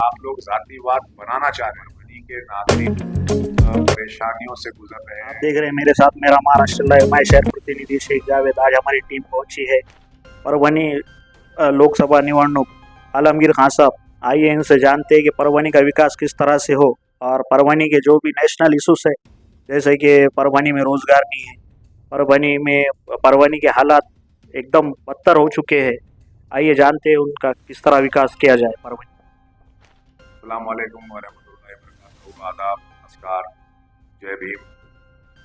आप लोग जातिवाद बनाना चाह रहे हैं। परभनी के नागरिक परेशानियों से गुजर रहे आप हैं। देख रहे हैं मेरे साथ मेरा महाराष्ट्र लाइव, मैं शहर प्रतिनिधि शेख जावेद। आज हमारी टीम पहुंची है परभनी लोकसभा निवडणूक। आलमगीर खान साहब, आइए इनसे जानते हैं कि परभनी का विकास किस तरह से हो और परभनी के जो भी नेशनल इशूज है, जैसे कि परभनी में रोजगार नहीं है, परभनी के हालात एकदम बदतर हो चुके हैं। आइए जानते हैं उनका किस तरह विकास किया जाए परभनी। अस्सलाम वालेकुम वरहमतुल्लाहि वबरकातुहू। आदाब, नमस्कार, जय भीम।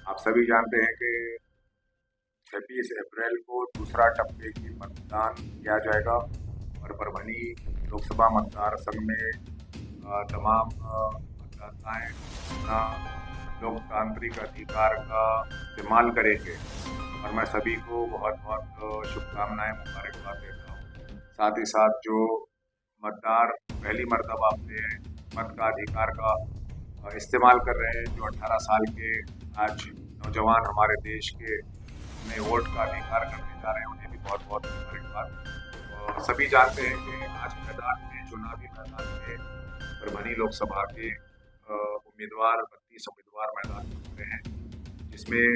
आप सभी जानते हैं कि 26 अप्रैल को दूसरा टप्पे की मतदान किया जाएगा और परभनी लोकसभा मतदार संघ में तमाम मतदाताएं अपना लोकतांत्रिक अधिकार का इस्तेमाल करेंगे और मैं सभी को बहुत बहुत शुभकामनाएं, मुबारकबाद देता हूँ। साथ ही साथ जो मतदार पहली मर्तबा अपने मत का अधिकार का इस्तेमाल कर रहे हैं, जो 18 साल के आज नौजवान हमारे देश के अपने वोट का अधिकार करने जा रहे हैं, उन्हें भी बहुत बहुत मुबारकबाद। और सभी जानते हैं कि आज मैदान में, चुनावी मैदान में परभनी लोकसभा के उम्मीदवार 32 उम्मीदवार मैदान में उतरे हैं, जिसमें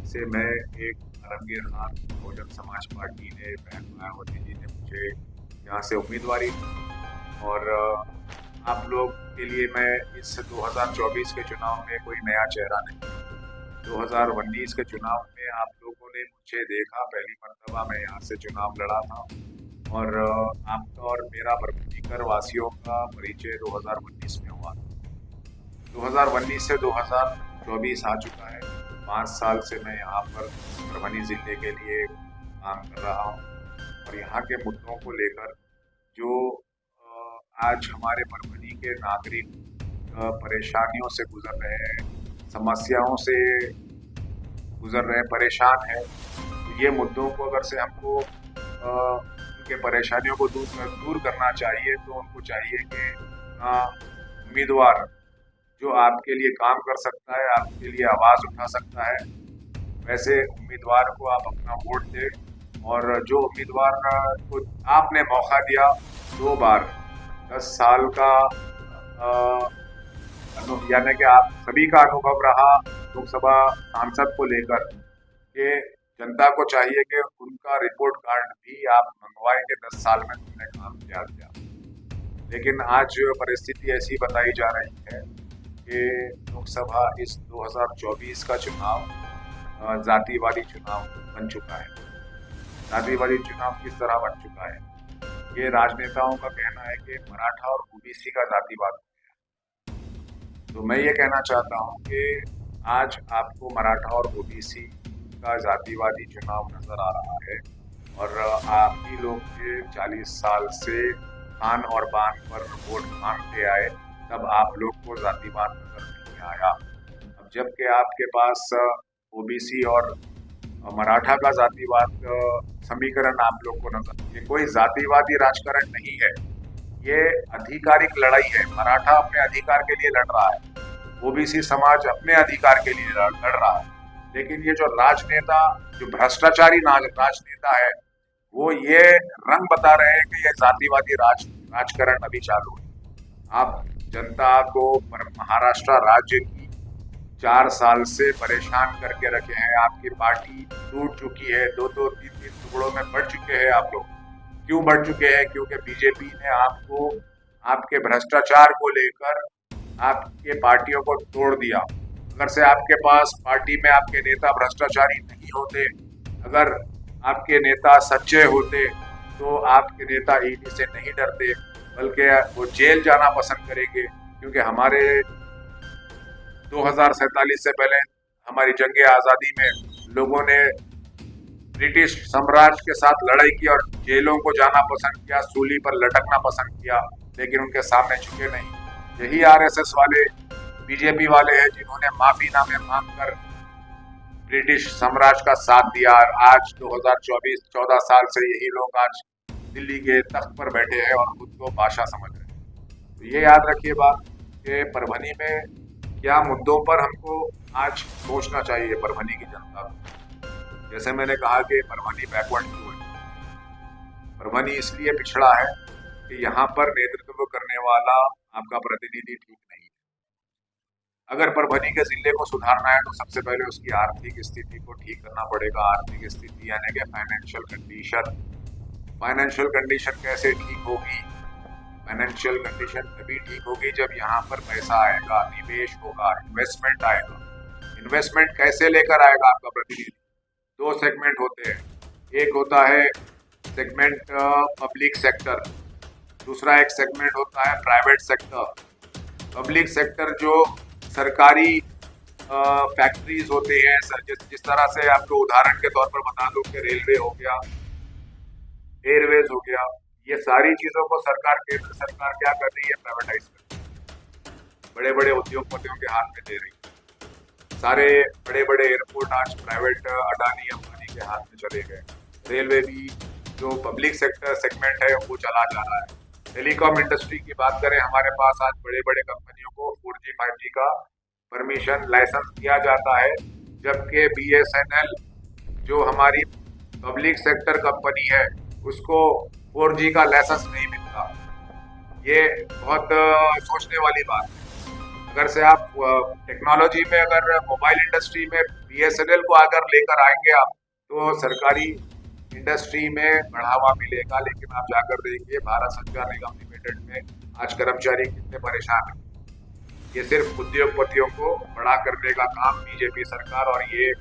से मैं एक आलमगीर खान बहुजन समाज पार्टी ने, बहन मायावती जी ने मुझे यहाँ से उम्मीदवारी दी। और आप लोग के लिए मैं इस 2024 के चुनाव में कोई नया चेहरा नहीं। 2019 के चुनाव में आप लोगों ने मुझे देखा, पहली मर्तबा मैं यहाँ से चुनाव लड़ा था और आपका और मेरा परभनीकर वासियों का परिचय 2019 में हुआ। 2019 से 2024 आ चुका है। 5 साल से मैं यहाँ पर परभनी जिले के लिए काम कर रहा हूँ और यहाँ के मुद्दों को लेकर जो आज हमारे परभनी के नागरिक परेशानियों से गुजर रहे हैं, समस्याओं से गुजर रहे हैं, परेशान हैं, तो ये मुद्दों को अगर से हमको उनके परेशानियों को दूर करना चाहिए, तो उनको चाहिए कि उम्मीदवार जो आपके लिए काम कर सकता है, आपके लिए आवाज़ उठा सकता है, वैसे उम्मीदवार को आप अपना वोट दें। और जो उम्मीदवार को आपने मौका दिया 2 बार 10 साल का यानी कि आप सभी का अनुभव रहा लोकसभा सांसद को लेकर कि जनता को चाहिए कि उनका रिपोर्ट कार्ड भी आप मंगवाएं कि 10 साल में तुमने काम क्या किया। लेकिन आज परिस्थिति ऐसी बताई जा रही है कि लोकसभा इस 2024 का चुनाव जातिवादी चुनाव बन चुका है। जातिवादी चुनाव किस तरह बन चुका है? ये राजनेताओं का कहना है कि मराठा और ओबीसी का जातिवाद हो गया। तो मैं ये कहना चाहता हूँ कि आज आपको मराठा और ओबीसी का जातिवादी चुनाव नजर आ रहा है और आप ही लोग के 40 साल से खान और बान पर वोट मांगते आए, तब आप लोग को जातिवाद नजर नहीं आया। अब जबकि आपके पास ओबीसी और मराठा का जातिवाद समीकरण आप लोग को नजर, ये कोई जातिवादी राजकारण नहीं है, ये आधिकारिक लड़ाई है। मराठा अपने अधिकार के लिए लड़ रहा है, ओबीसी समाज अपने अधिकार के लिए लड़ रहा है। लेकिन ये जो राजनेता, जो भ्रष्टाचारी राजनेता है, वो ये रंग बता रहे हैं कि ये जातिवादी राजकारण अभी चालू है। आप जनता को महाराष्ट्र राज्य की 4 साल से परेशान करके रखे हैं। आपकी पार्टी टूट चुकी है, 2-2, 3-3 टुकड़ों में बढ़ चुके हैं आप लोग। क्यों बढ़ चुके हैं? क्योंकि बीजेपी ने आपको आपके भ्रष्टाचार को लेकर आपके पार्टियों को तोड़ दिया। अगर से आपके पास पार्टी में आपके नेता भ्रष्टाचारी नहीं होते, अगर आपके नेता सच्चे होते, तो आपके नेता ईडी से नहीं डरते, बल्कि वो जेल जाना पसंद करेंगे। क्योंकि हमारे 2047 से पहले हमारी जंग आज़ादी में लोगों ने ब्रिटिश साम्राज्य के साथ लड़ाई की और जेलों को जाना पसंद किया, सूली पर लटकना पसंद किया, लेकिन उनके सामने झुके नहीं। यही आरएसएस वाले, बीजेपी वाले हैं जिन्होंने माफीनामे मांगकर ब्रिटिश साम्राज्य का साथ दिया। और आज 2024 14 साल से यही लोग आज दिल्ली के तख्त पर बैठे हैं और खुद को बादशाह समझ रहे हैं। तो ये याद रखिए बात कि परभनी में क्या मुद्दों पर हमको आज सोचना चाहिए परभनी की जनता को। जैसे मैंने कहा कि परभनी बैकवर्ड क्यों है? परभनी इसलिए पिछड़ा है कि यहाँ पर नेतृत्व करने वाला आपका प्रतिनिधि ठीक नहीं है। अगर परभनी के जिले को सुधारना है तो सबसे पहले उसकी आर्थिक स्थिति को ठीक करना पड़ेगा। आर्थिक स्थिति यानी कि फाइनेंशियल कंडीशन। फाइनेंशियल कंडीशन कैसे ठीक होगी? फाइनेंशियल कंडीशन तभी ठीक होगी जब यहाँ पर पैसा आएगा, निवेश होगा, इन्वेस्टमेंट आएगा। इन्वेस्टमेंट कैसे लेकर आएगा आपका प्रतिनिधि? दो सेगमेंट होते हैं, एक होता है सेगमेंट पब्लिक सेक्टर, दूसरा एक सेगमेंट होता है प्राइवेट सेक्टर। पब्लिक सेक्टर जो सरकारी फैक्ट्रीज होते हैं, जिस तरह से आपको उदाहरण के तौर पर बता दूं कि रेलवे हो गया, एयरवेज हो गया, ये सारी चीजों को सरकार, केंद्र सरकार क्या कर रही है? प्राइवेटाइज कर रही है, बड़े बड़े उद्योगपतियों के हाथ में दे रही है। सारे बड़े बड़े एयरपोर्ट आज प्राइवेट अडानी अंबानी के हाथ में चले गए। रेलवे भी जो पब्लिक सेक्टर सेगमेंट है वो चला जा रहा है। टेलीकॉम इंडस्ट्री की बात करें, हमारे पास आज बड़े बड़े कंपनियों को 4G 5G का परमिशन लाइसेंस दिया जाता है, जबकि BSNL जो हमारी पब्लिक सेक्टर कंपनी है उसको 4G का लाइसेंस नहीं मिलता। ये बहुत सोचने वाली बात है। अगर से आप टेक्नोलॉजी में, अगर मोबाइल इंडस्ट्री में BSNL को अगर लेकर आएंगे आप, तो सरकारी इंडस्ट्री में बढ़ावा मिलेगा। लेकिन आप जाकर देखिए भारत संचार निगम लिमिटेड में आज कर्मचारी कितने परेशान हैं। ये सिर्फ उद्योगपतियों को बड़ा करने का काम बीजेपी सरकार और ये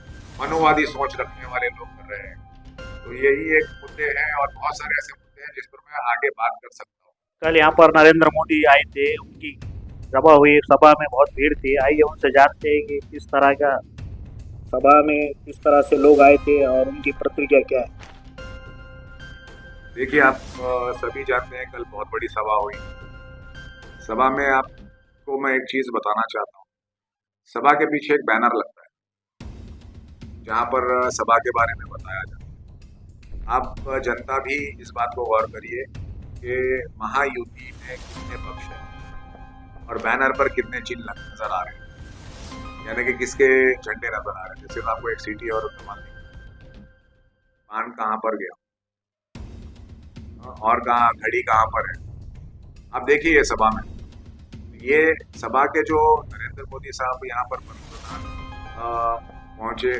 मनुवादी सोच रखने वाले लोग कर रहे हैं। तो यही एक मुद्दे हैं और बहुत सारे ऐसे मुद्दे हैं जिस पर मैं आगे बात कर सकता हूँ। कल यहाँ पर नरेंद्र मोदी आए थे, उनकी सभा हुई, सभा में बहुत भीड़ थी। आइए उनसे जानते हैं कि किस तरह का सभा में किस तरह से लोग आए थे और उनकी प्रतिक्रिया क्या है। देखिए, आप सभी जानते हैं कल बहुत बड़ी सभा हुई। सभा में आपको मैं एक चीज बताना चाहता हूँ। सभा के पीछे एक बैनर लगता है जहाँ पर सभा के बारे में बताया जाता है। आप जनता भी इस बात को गौर करिए कि महायुति में कितने पक्ष हैं और बैनर पर कितने चिन्ह नजर आ रहे हैं, यानी कि किसके झंडे नजर आ रहे हैं। सिर्फ आपको एक सीटी और कमान मान कहाँ पर गया और कहाँ घड़ी कहाँ पर है। आप देखिए सभा में, ये सभा के जो नरेंद्र मोदी साहब यहाँ पर पंतप्रधान पहुंचे,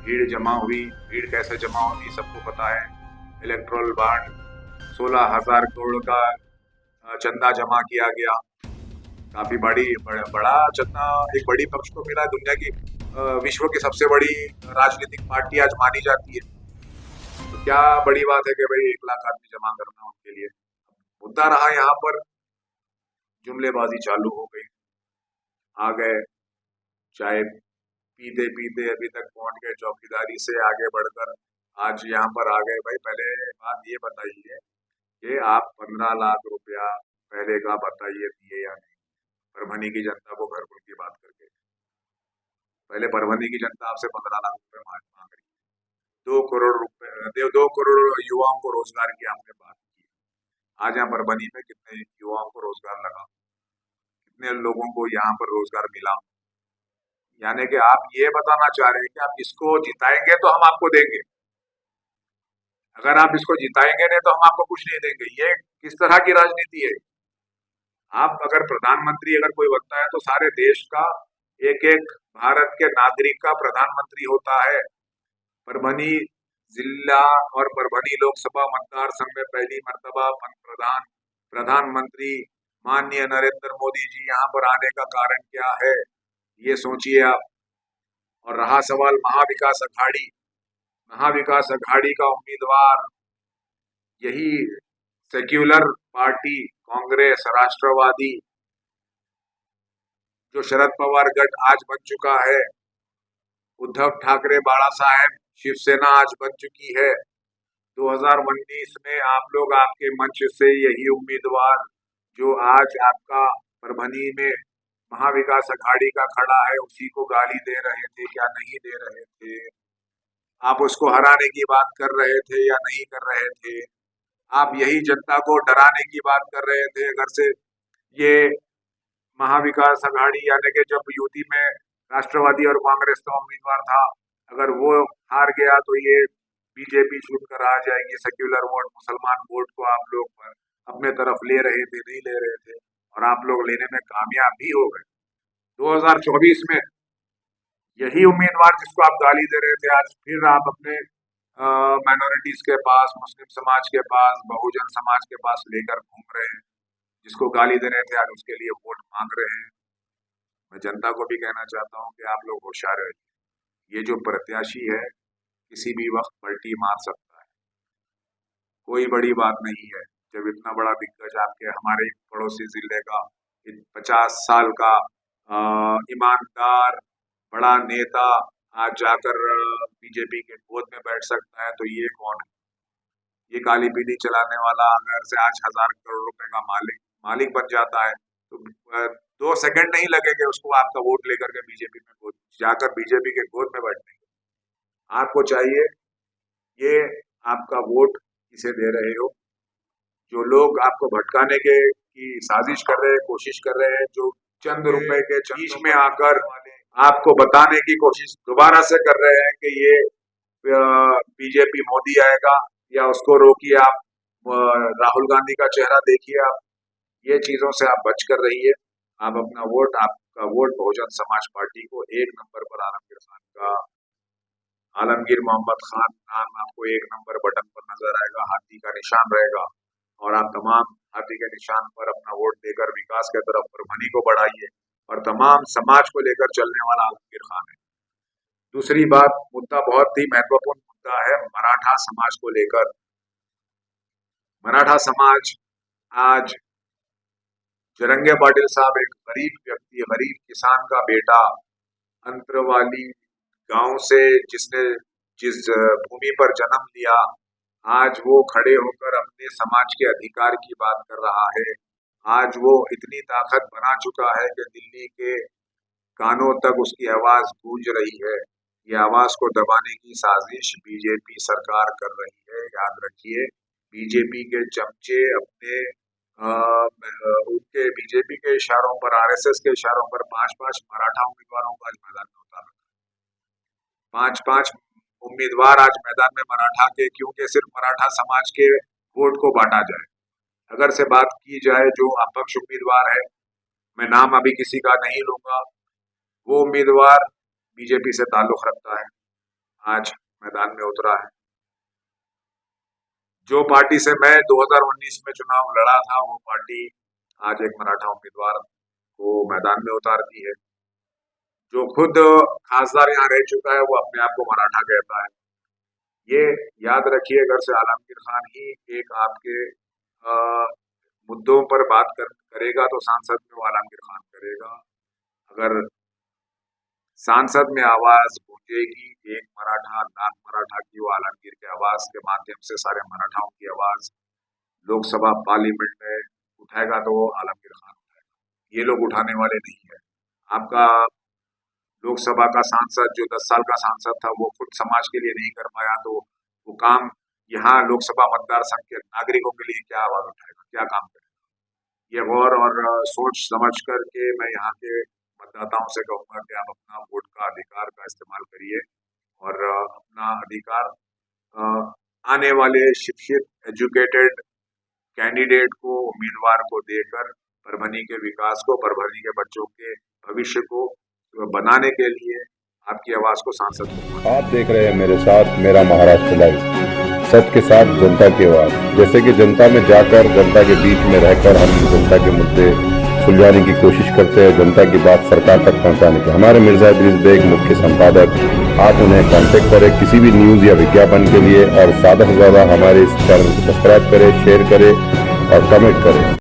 भीड़ जमा हुई। भीड़ कैसे जमा होती सबको पता है। इलेक्ट्रोल बॉन्ड 16,000 करोड़ का चंदा जमा किया गया। काफी बड़ा चंदा एक बड़ी पक्ष को मिला। दुनिया की विश्व की सबसे बड़ी राजनीतिक पार्टी आज मानी जाती है। तो क्या बड़ी बात है कि भाई 1 लाख आदमी जमा करना उनके लिए। मुद्दा रहा यहाँ पर जुमलेबाजी चालू हो गई। आ गए, चाय पीते पीते अभी तक पहुंच गए, चौकीदारी से आगे बढ़कर आज यहाँ पर आ गए। भाई पहले बात ये बताइए कि आप 15 लाख रुपया पहले का बताइए दिए या नहीं परभनी की जनता को घर की बात करके। पहले परभनी की जनता आपसे 15 लाख रुपए मांग रही है। 2 करोड़ रुपए, 2 करोड़ युवाओं को रोजगार की आपने बात की। आज यहाँ परभनी में कितने युवाओं को रोजगार लगा, कितने लोगों को यहाँ पर रोजगार मिला। यानी कि आप ये बताना चाह रहे हैं कि आप इसको जिताएंगे तो हम आपको देंगे, अगर आप इसको जिताएंगे नहीं तो हम आपको कुछ नहीं देंगे। ये किस तरह की राजनीति है? आप अगर प्रधानमंत्री अगर कोई बनता है तो सारे देश का एक एक भारत के नागरिक का प्रधानमंत्री होता है। परभनी जिला और परभनी लोकसभा मतदार संघ में पहली मर्तबा प्रधानमंत्री माननीय नरेंद्र मोदी जी यहाँ पर आने का कारण क्या है, ये सोचिए आप। और रहा सवाल महाविकास अघाड़ी, महाविकास अघाड़ी का उम्मीदवार यही सेक्युलर पार्टी कांग्रेस, राष्ट्रवादी, जो शरद पवार गठ आज बन चुका है, उद्धव ठाकरे बाला साहेब शिवसेना आज बन चुकी है। 2019 में आप लोग आपके मंच से यही उम्मीदवार जो आज आपका परभनी में महाविकास अघाड़ी का खड़ा है उसी को गाली दे रहे थे, क्या नहीं दे रहे थे? आप उसको हराने की बात कर रहे थे या नहीं कर रहे थे? आप यही जनता को डराने की बात कर रहे थे। अगर से ये महाविकास अघाड़ी यानी कि जब यूपी में राष्ट्रवादी और कांग्रेस का उम्मीदवार था, अगर वो हार गया तो ये बीजेपी छूटकर आ जाएगी, सेक्युलर वोट, मुसलमान वोट को आप लोग अपने तरफ ले रहे थे, नहीं ले रहे थे। और आप लोग लेने में कामयाब भी हो गए। 2024 में यही उम्मीदवार जिसको आप गाली दे रहे थे, आज फिर आप अपने माइनॉरिटीज के पास, मुस्लिम समाज के पास, बहुजन समाज के पास लेकर घूम रहे हैं। जिसको गाली दे रहे थे आज उसके लिए वोट मांग रहे हैं। मैं जनता को भी कहना चाहता हूं कि आप लोग होशियार रहिए। ये जो प्रत्याशी है किसी भी वक्त पलटी मार सकता है, कोई बड़ी बात नहीं है। जब इतना बड़ा दिग्गज आपके हमारे पड़ोसी जिले का 50 साल का ईमानदार बड़ा नेता आज जाकर बीजेपी के गोद में बैठ सकता है, तो ये कौन है? ये काली पीली चलाने वाला अगर से आज 1000 करोड़ रुपए का मालिक बन जाता है तो 2 सेकंड नहीं लगेंगे उसको आपका वोट लेकर के बीजेपी में जाकर बीजेपी के गोद में बैठने। आपको चाहिए ये आपका वोट किसे दे रहे हो। जो लोग आपको भटकाने की साजिश कर रहे हैं, कोशिश कर रहे हैं, जो चंद रुपए के बीच में आकर आपको बताने की कोशिश दोबारा से कर रहे हैं कि ये बीजेपी मोदी आएगा या उसको रोकिए, आप राहुल गांधी का चेहरा देखिए। आप ये चीजों से आप बच कर रहिए। आप अपना वोट, आपका वोट बहुजन समाज पार्टी को 1 नंबर पर आलमगीर मोहम्मद खान नाम आपको 1 नंबर बटन पर नजर आएगा, हाथी का निशान रहेगा और आप तमाम हाथी के निशान पर अपना वोट देकर विकास के तरफ परभनी को बढ़ाइए और तमाम समाज को लेकर चलने वाला आलमगीर खान है। दूसरी बात, मुद्दा बहुत ही महत्वपूर्ण मुद्दा है मराठा समाज को लेकर। मराठा समाज आज जरंगे पाटिल साहब एक गरीब व्यक्ति, गरीब किसान का बेटा, अंतरवाली गांव से जिसने जिस भूमि पर जन्म लिया, आज वो खड़े होकर अपने समाज के अधिकार की बात कर रहा है। आज वो इतनी ताकत बना चुका है कि दिल्ली के कानों तक उसकी आवाज गूंज रही है। ये आवाज को दबाने की साजिश बीजेपी सरकार कर रही है। याद रखिए, बीजेपी के चमचे अपने उनके बीजेपी के इशारों पर, आरएसएस के इशारों पर 5-5 मराठा उम्मीदवारों को आज मैदान में उतारा। 5-5 उम्मीदवार आज मैदान में मराठा के, क्योंकि सिर्फ मराठा समाज के वोट को बांटा जाए। अगर से बात की जाए जो अपक्ष उम्मीदवार है, मैं नाम अभी किसी का नहीं लूंगा, वो उम्मीदवार बीजेपी से ताल्लुक रखता है, आज मैदान में उतरा है। जो पार्टी से मैं 2019 में चुनाव लड़ा था, वो पार्टी आज एक मराठा उम्मीदवार को मैदान में उतारती है। जो खुद खासदार यहाँ रह चुका है वो अपने आप को मराठा कहता है। ये याद रखिए, अगर से आलमगीर खान ही एक आपके मुद्दों पर बात करेगा तो सांसद में वो आलमगीर खान करेगा। अगर सांसद में आवाज गूंजेगी एक मराठा लाख मराठा की, वो आलमगीर के आवाज के माध्यम से सारे मराठाओं की आवाज लोकसभा पार्लियामेंट में उठाएगा तो वो आलमगीर खान उठाएगा। ये लोग उठाने वाले नहीं है। आपका लोकसभा का सांसद जो 10 साल का सांसद था, वो खुद समाज के लिए नहीं कर पाया, तो वो काम यहाँ लोकसभा मतदार संघ के नागरिकों के लिए क्या आवाज उठाएगा, क्या काम करेगा। ये गौर और सोच समझ करके मैं यहाँ के मतदाताओं से कहूँगा कि आप अपना वोट का अधिकार का इस्तेमाल करिए और अपना अधिकार आने वाले शिक्षित, एजुकेटेड कैंडिडेट को, उम्मीदवार को देकर परभनी के विकास को, परभनी के बच्चों के भविष्य को बनाने के लिए आपकी आवाज को सांसद को। आप देख रहे हैं मेरे साथ मेरा महाराष्ट्र लाइव, सच के साथ जनता की आवाज। जैसे कि जनता में जाकर, जनता के बीच में रहकर हम जनता के मुद्दे सुलझाने की कोशिश करते हैं, जनता की बात सरकार तक पहुंचाने की। हमारे मिर्जा इदरीस बेग मुख्य संपादक, आप उन्हें कांटेक्ट करें किसी भी न्यूज या विज्ञापन के लिए और ज्यादा से ज्यादा हमारे इस चैनल को सब्सक्राइब करें, शेयर करें और कमेंट करें।